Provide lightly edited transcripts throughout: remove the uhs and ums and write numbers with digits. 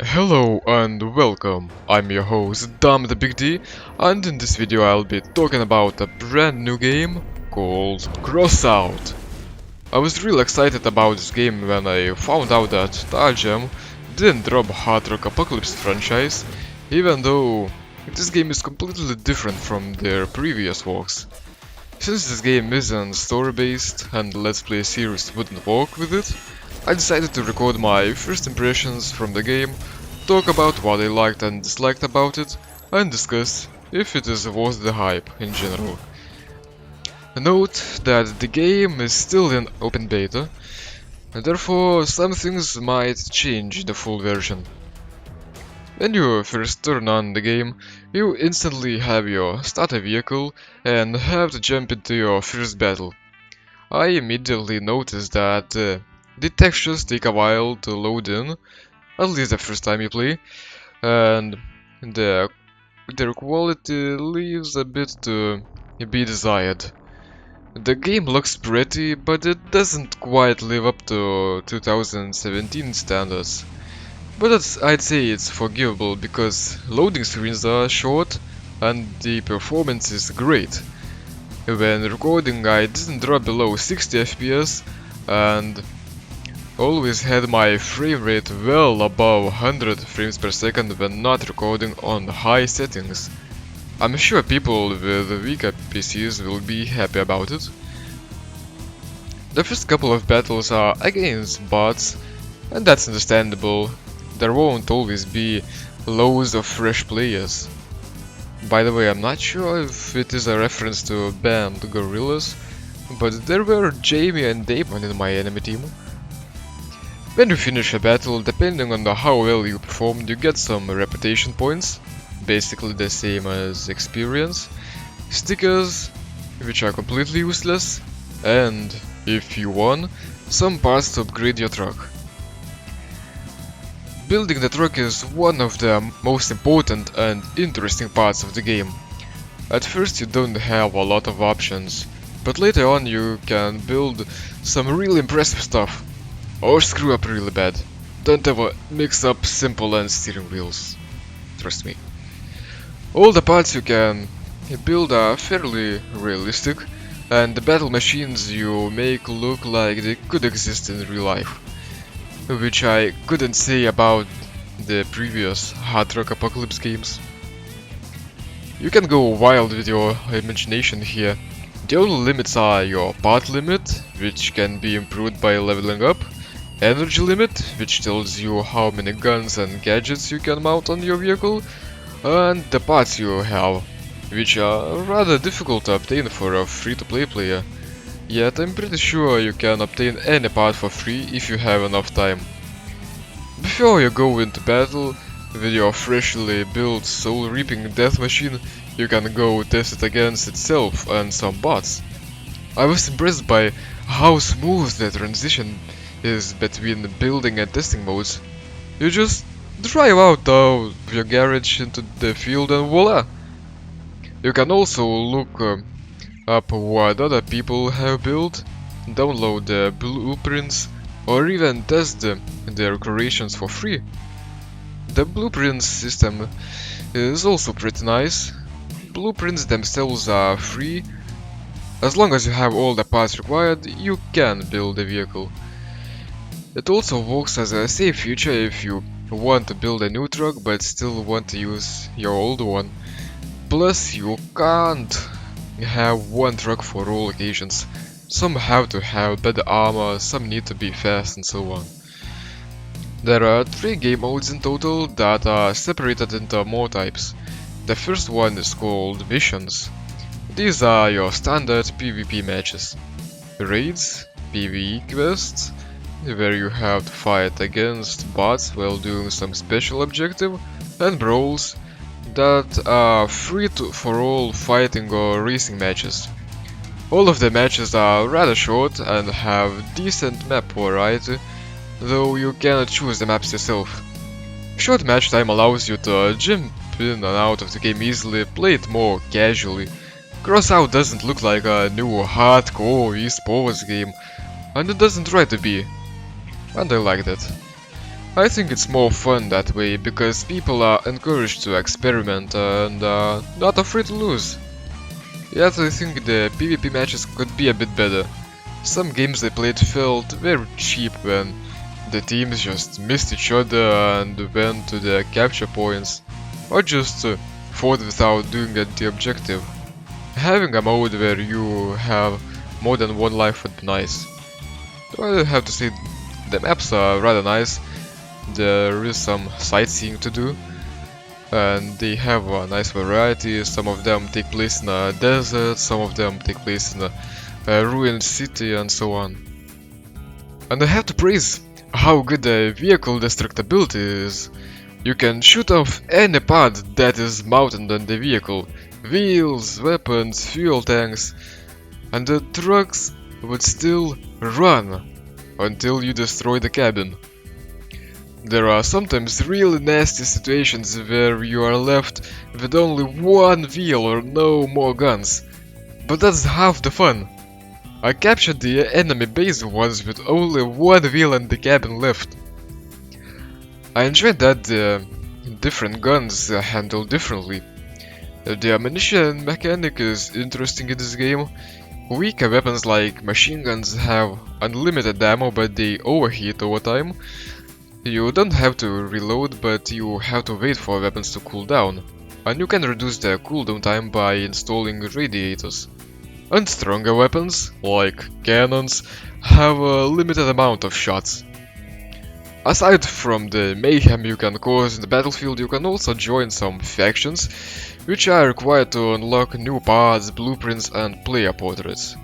Hello and welcome, I'm your host Dom the Big D, and in this video I'll be talking about a brand new game called Crossout. I was real excited about this game when I found out that Targem didn't drop Hard Rock Apocalypse franchise, even though this game is completely different from their previous works. Since this game isn't story-based and the Let's Play series wouldn't work with it, I decided to record my first impressions from the game, talk about what I liked and disliked about it, and discuss if it is worth the hype in general. Note that the game is still in open beta, and therefore some things might change in the full version. When you first turn on the game, you instantly have your starter vehicle and have to jump into your first battle. I immediately noticed that the textures take a while to load in, at least the first time you play, and their quality leaves a bit to be desired. The game looks pretty, but it doesn't quite live up to 2017 standards. But I'd say it's forgivable because loading screens are short and the performance is great. When recording I didn't drop below 60 FPS and always had my frame rate well above 100 frames per second when not recording on high settings. I'm sure people with weaker PCs will be happy about it. The first couple of battles are against bots, and that's understandable. There won't always be loads of fresh players. By the way, I'm not sure if it is a reference to band Gorillaz, but there were Jamie and Damon in my enemy team. When you finish a battle, depending on how well you performed, you get some reputation points, basically the same as experience, stickers, which are completely useless, and, if you won, some parts to upgrade your truck. Building the truck is one of the most important and interesting parts of the game. At first you don't have a lot of options, but later on you can build some really impressive stuff. Or screw up really bad. Don't ever mix up simple and steering wheels. Trust me. All the parts you can build are fairly realistic, and the battle machines you make look like they could exist in real life. Which I couldn't say about the previous Hard Rock Apocalypse games. You can go wild with your imagination here. The only limits are your part limit, which can be improved by leveling up, energy limit, which tells you how many guns and gadgets you can mount on your vehicle, and the parts you have, which are rather difficult to obtain for a free-to-play player. Yet I'm pretty sure you can obtain any part for free if you have enough time. Before you go into battle with your freshly built soul reaping death machine, you can go test it against itself and some bots. I was impressed by how smooth the transition is between building and testing modes. You just drive out of your garage into the field and voila! You can also look up what other people have built, download the blueprints, or even test their creations for free. The blueprints system is also pretty nice. Blueprints themselves are free. As long as you have all the parts required, you can build a vehicle. It also works as a safe feature if you want to build a new truck but still want to use your old one. Plus, you can't have one truck for all occasions. Some have to have better armor, some need to be fast, and so on. There are 3 game modes in total that are separated into more types. The first one is called Missions. These are your standard PvP matches. Raids, PvE quests, where you have to fight against bots while doing some special objective, and brawls that are free for all fighting or racing matches. All of the matches are rather short and have decent map variety, though you cannot choose the maps yourself. Short match time allows you to jump in and out of the game easily, play it more casually. Crossout doesn't look like a new hardcore esports game, and it doesn't try to be, and I like that. I think it's more fun that way because people are encouraged to experiment and are not afraid to lose. Yet I think the PvP matches could be a bit better. Some games I played felt very cheap when the teams just missed each other and went to the capture points, or just fought without doing the objective. Having a mode where you have more than one life would be nice. I have to say, the maps are rather nice. There is some sightseeing to do, and they have a nice variety. Some of them take place in a desert, some of them take place in a ruined city, and so on. And I have to praise how good the vehicle destructibility is. You can shoot off any part that is mounted on the vehicle. Wheels, weapons, fuel tanks, and the trucks would still run until you destroy the cabin. There are sometimes really nasty situations where you are left with only one wheel or no more guns, but that's half the fun. I captured the enemy base once with only one wheel and the cabin left. I enjoyed that the different guns are handled differently. The ammunition mechanic is interesting in this game. Weaker weapons like machine guns have unlimited ammo, but they overheat over time. You don't have to reload, but you have to wait for weapons to cool down, and you can reduce their cooldown time by installing radiators. And stronger weapons, like cannons, have a limited amount of shots. Aside from the mayhem you can cause in the battlefield, you can also join some factions, which are required to unlock new parts, blueprints and player portraits.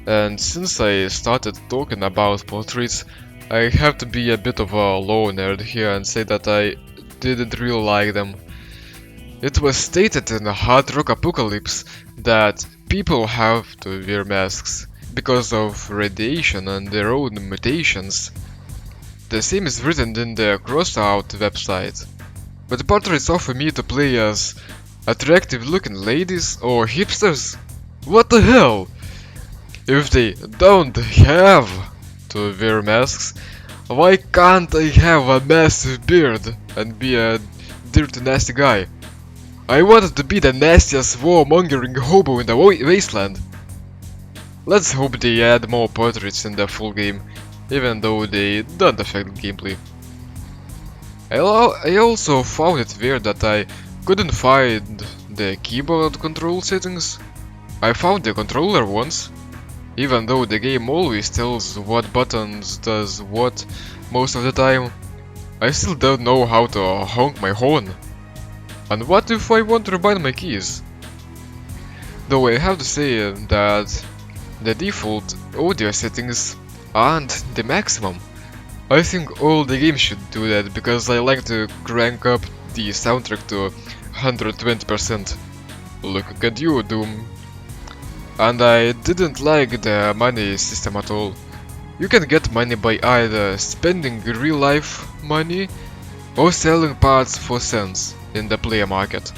And since I started talking about portraits, I have to be a bit of a low nerd here and say that I didn't really like them. It was stated in a Hard Rock Apocalypse that people have to wear masks because of radiation and their own mutations. The same is written in the Crossout website. But the portraits offer me to play as attractive looking ladies or hipsters? What the hell? If they don't have to wear masks, why can't I have a massive beard and be a dirty nasty guy? I wanted to be the nastiest warmongering hobo in the wasteland. Let's hope they add more portraits in the full game, even though they don't affect gameplay. I also found it weird that I couldn't find the keyboard control settings. I found the controller once, even though the game always tells what buttons does what most of the time. I still don't know how to honk my horn. And what if I want to rebind my keys? Though I have to say that the default audio settings aren't the maximum. I think all the games should do that because I like to crank up the soundtrack to 120%. Look at you, Doom. And I didn't like the money system at all. You can get money by either spending real life money or selling parts for cents in the player market.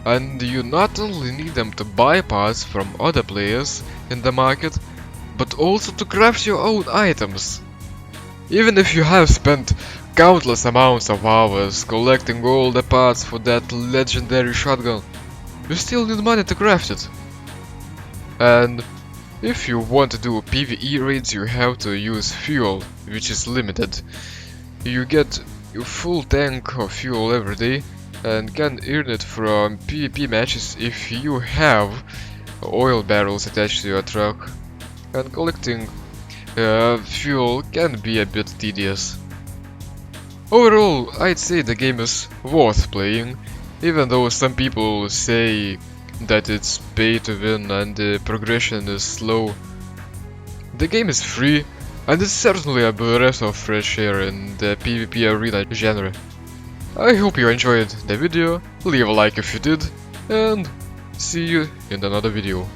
And you not only need them to buy parts from other players in the market, but also to craft your own items. Even if you have spent countless amounts of hours collecting all the parts for that legendary shotgun, you still need money to craft it. And if you want to do PvE raids, you have to use fuel, which is limited. You get your full tank of fuel every day and can earn it from PvP matches if you have oil barrels attached to your truck. And collecting fuel can be a bit tedious. Overall, I'd say the game is worth playing, even though some people say that it's pay to win and the progression is slow. The game is free, and it's certainly a breath of fresh air in the PvP arena genre. I hope you enjoyed the video, leave a like if you did, and see you in another video.